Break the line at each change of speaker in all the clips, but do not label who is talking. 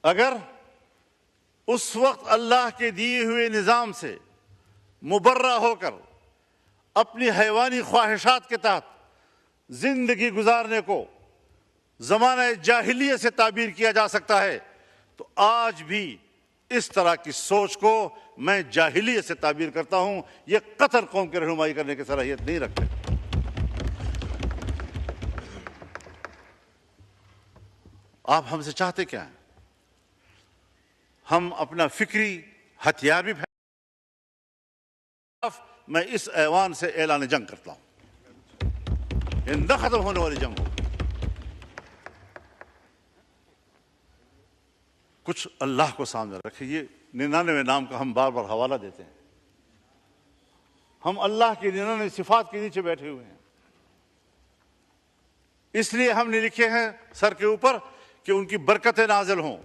अगर उस वक्त अल्लाह के दिए हुए निज़ाम से मुबर्रा होकर अपनी हैवानी ख्वाहिशात के तहत जिंदगी गुजारने को ज़माने जाहिलियत से ताबीर किया जा सकता है, तो आज भी इस तरह की सोच को मैं जाहिलियत से ताबीर करता हूं। यह कतर कौम की रहनुमाई करने की सलाहियत नहीं रखते। आप हमसे चाहते क्या हैं? हम अपना फिक्री हथियार भी मैं इस ऐवान से ऐलान जंग करता हूं। ये न खत्म होने वाली जंग हो। कुछ अल्लाह को सामने रखे। ये 99 नाम का हम बार बार हवाला देते हैं। हम अल्लाह की 99 सिफात के नीचे बैठे हुए हैं। इसलिए हमने लिखे हैं सर के ऊपर कि उनकी बरकतें नाजिल हों।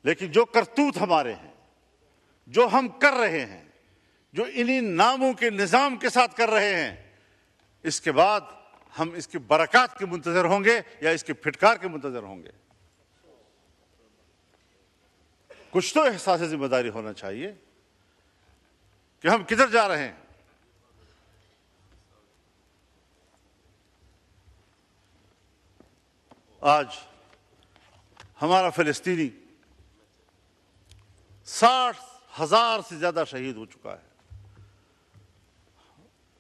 लेकिन जो करतूत हमारे हैं, जो हम कर रहे हैं, जो इन्हीं नामों के निजाम के साथ कर रहे हैं, इसके बाद हम इसकी बरकत के मुंतजर होंगे या इसकी फिटकार के मुंतजर होंगे। कुछ तो एहसास जिम्मेदारी होना चाहिए कि हम किधर जा रहे हैं। आज हमारा फिलिस्तीनी 60,000 से ज्यादा शहीद हो चुका है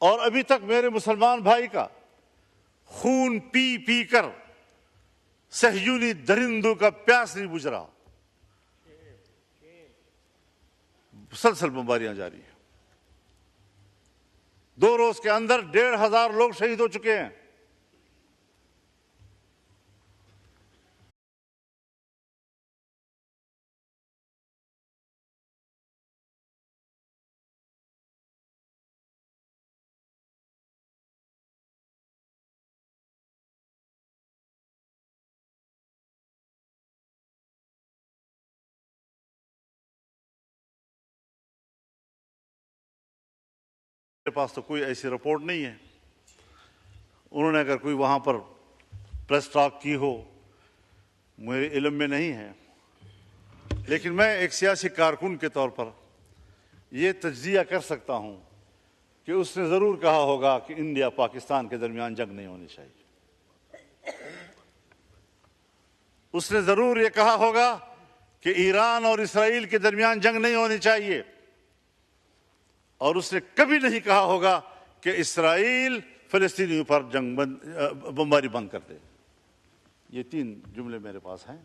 और अभी तक मेरे मुसलमान भाई का खून पी पी कर सहयूनी दरिंदों का प्यास नहीं बुझ रहा। मुसलसल बमबारियां जारी हैं। 2 रोज के अंदर 1,500 लोग शहीद हो चुके हैं। मेरे पास तो कोई ऐसी रिपोर्ट नहीं है। उन्होंने अगर कोई वहां पर प्रेस टॉक की हो, मेरे इल्म में नहीं है। लेकिन मैं एक सियासी कारकुन के तौर पर यह तज्जिया कर सकता हूं कि उसने जरूर कहा होगा कि इंडिया पाकिस्तान के दरमियान जंग नहीं होनी चाहिए। उसने जरूर यह कहा होगा कि ईरान और इसराइल के दरमियान जंग नहीं होनी चाहिए। और उसने कभी नहीं कहा होगा कि इसराइल फिलिस्तीनियों पर जंग बमबारी बंद कर दे। ये 3 जुमले मेरे पास हैं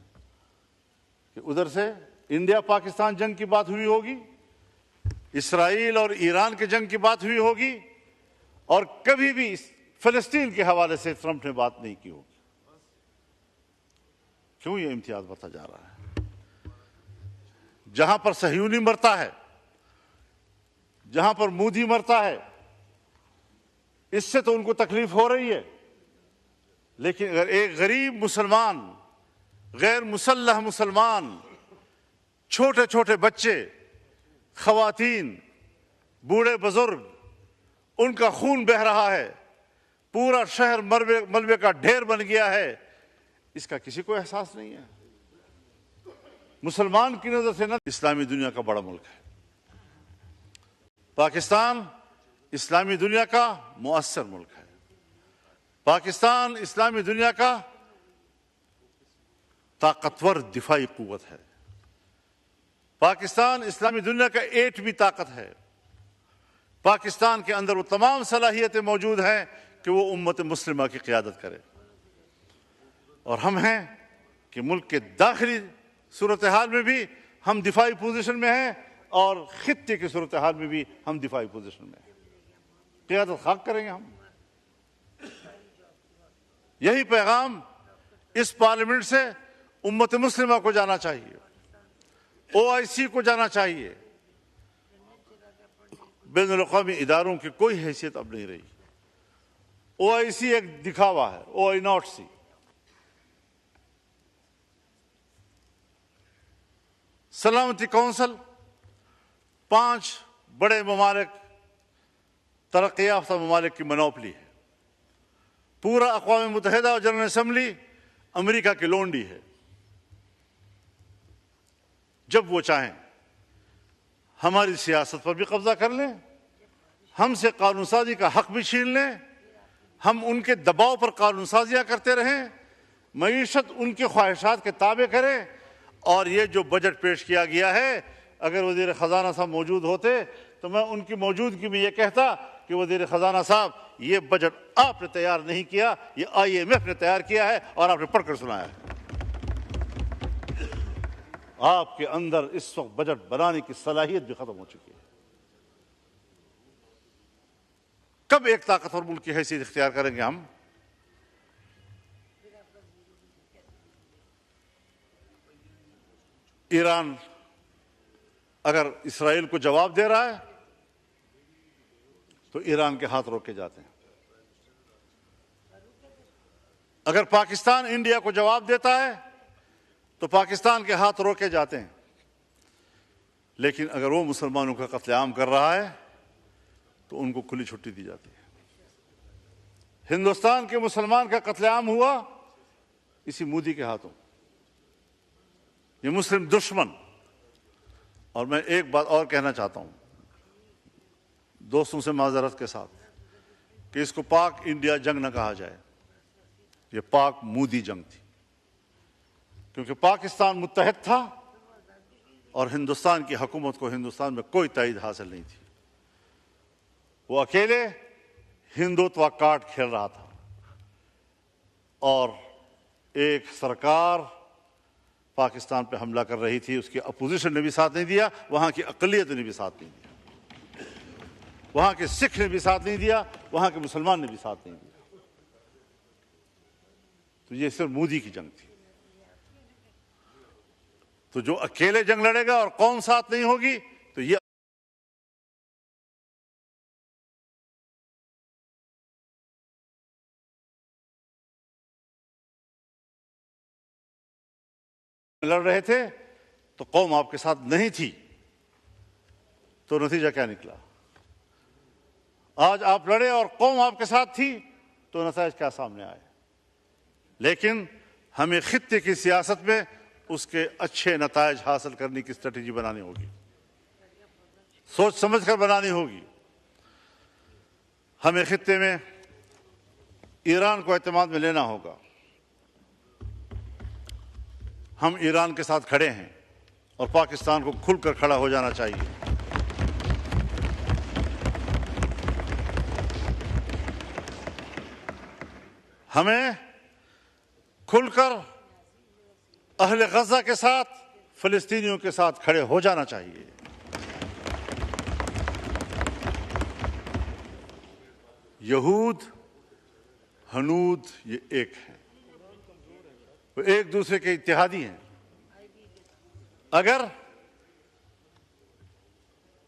कि उधर से इंडिया पाकिस्तान जंग की बात हुई होगी, इसराइल और ईरान के जंग की बात हुई होगी, और कभी भी फिलिस्तीन के हवाले से ट्रंप ने बात नहीं की होगी। क्यों ये इम्तियाज बढ़ता जा रहा है? जहां पर सहयूनी मरता है, जहां पर मोदी मरता है, इससे तो उनको तकलीफ हो रही है। लेकिन अगर एक गरीब मुसलमान, गैर मुसल्लह मुसलमान, छोटे छोटे बच्चे, खवातीन, बूढ़े बुजुर्ग, उनका खून बह रहा है, पूरा शहर मलबे का ढेर बन गया है, इसका किसी को एहसास नहीं है। मुसलमान की नजर से न इस्लामी दुनिया का बड़ा मुल्क है पाकिस्तान। इस्लामी दुनिया का मुअस्सर मुल्क है पाकिस्तान। इस्लामी दुनिया का ताकतवर दिफाई कुव्वत है पाकिस्तान। इस्लामी दुनिया का एटमी ताकत है। पाकिस्तान के अंदर वो तमाम सलाहियतें मौजूद हैं कि वो उम्मत मुस्लिमा की क़ियादत करे। और हम हैं कि मुल्क के दाखिली सूरत हाल में भी हम दिफाई पोजीशन में हैं और खित्ते की सूरत हाल में भी हम दिफाई पोजीशन में हैं। क़ियादत खाक करेंगे हम। यही पैगाम इस पार्लियामेंट से उम्मत मुस्लिमा को जाना चाहिए, OIC को जाना चाहिए। बैनुल अक़वामी इदारों की कोई हैसियत अब नहीं रही। OIC एक दिखावा है, OIC। सलामती काउंसिल 5 बड़े ममालिक, तरक्की याफ्ता ममालिक की मोनोपोली है। पूरा अक़वाम मुत्तहिदा और जनरल असम्बली अमेरिका की लोंडी है। जब वो चाहें हमारी सियासत पर भी कब्जा कर लें, हमसे कानून साजी का हक भी छीन लें, हम उनके दबाव पर कानून साजियाँ करते रहें, मईशत उनके ख्वाहिशात के ताबे करें। और ये जो बजट पेश किया गया है, अगर वज़ीर ख़जाना साहब मौजूद होते तो मैं उनकी मौजूदगी में ये कहता कि वज़ीर ख़जाना साहब, ये बजट आपने तैयार नहीं किया, ये IMF ने तैयार किया है और आपने पढ़कर सुनाया है। आपके अंदर इस वक्त बजट बनाने की सलाहियत भी खत्म हो चुकी है। कब एक ताकतवर मुल्क की हैसियत इख्तियार करेंगे हम? ईरान अगर इसराइल को जवाब दे रहा है तो ईरान के हाथ रोके जाते हैं। अगर पाकिस्तान इंडिया को जवाब देता है तो पाकिस्तान के हाथ रोके जाते हैं। लेकिन अगर वो मुसलमानों का कत्लेआम कर रहा है तो उनको खुली छुट्टी दी जाती है। हिंदुस्तान के मुसलमान का कत्लेआम हुआ इसी मोदी के हाथों। ये मुस्लिम दुश्मन। और मैं एक बात और कहना चाहता हूं दोस्तों से माजरत के साथ कि इसको पाक इंडिया जंग न कहा जाए, ये पाक मोदी जंग थी, क्योंकि पाकिस्तान मुत्तहद था और हिंदुस्तान की हुकूमत को हिंदुस्तान में कोई ताईद हासिल नहीं थी। वो अकेले हिंदुत्व कार्ड खेल रहा था और एक सरकार पाकिस्तान पे हमला कर रही थी, उसकी अपोजिशन ने भी साथ नहीं दिया, वहां की अक़लियत ने भी साथ नहीं दिया, वहां के सिख ने भी साथ नहीं दिया, वहां के मुसलमान ने भी साथ नहीं दिया। तो ये सिर्फ मोदी की जंग थी। तो जो अकेले जंग लड़ेगा और कौन साथ नहीं होगी, तो ये लड़ रहे थे तो कौम आपके साथ नहीं थी, तो नतीजा क्या निकला? आज आप लड़े और कौम आपके साथ थी तो नतीजा क्या सामने आए? लेकिन हमें खित्ते की सियासत में उसके अच्छे नतायज हासिल करने की स्ट्रेटेजी बनानी होगी, सोच समझकर बनानी होगी। हमें खित्ते में ईरान को एतमाद में लेना होगा। हम ईरान के साथ खड़े हैं और पाकिस्तान को खुलकर खड़ा हो जाना चाहिए। हमें खुलकर अहले गज़ा के साथ, फिलिस्तीनियों के साथ खड़े हो जाना चाहिए। यहूद हनूद ये एक है, वो एक दूसरे के इत्तेहादी हैं। अगर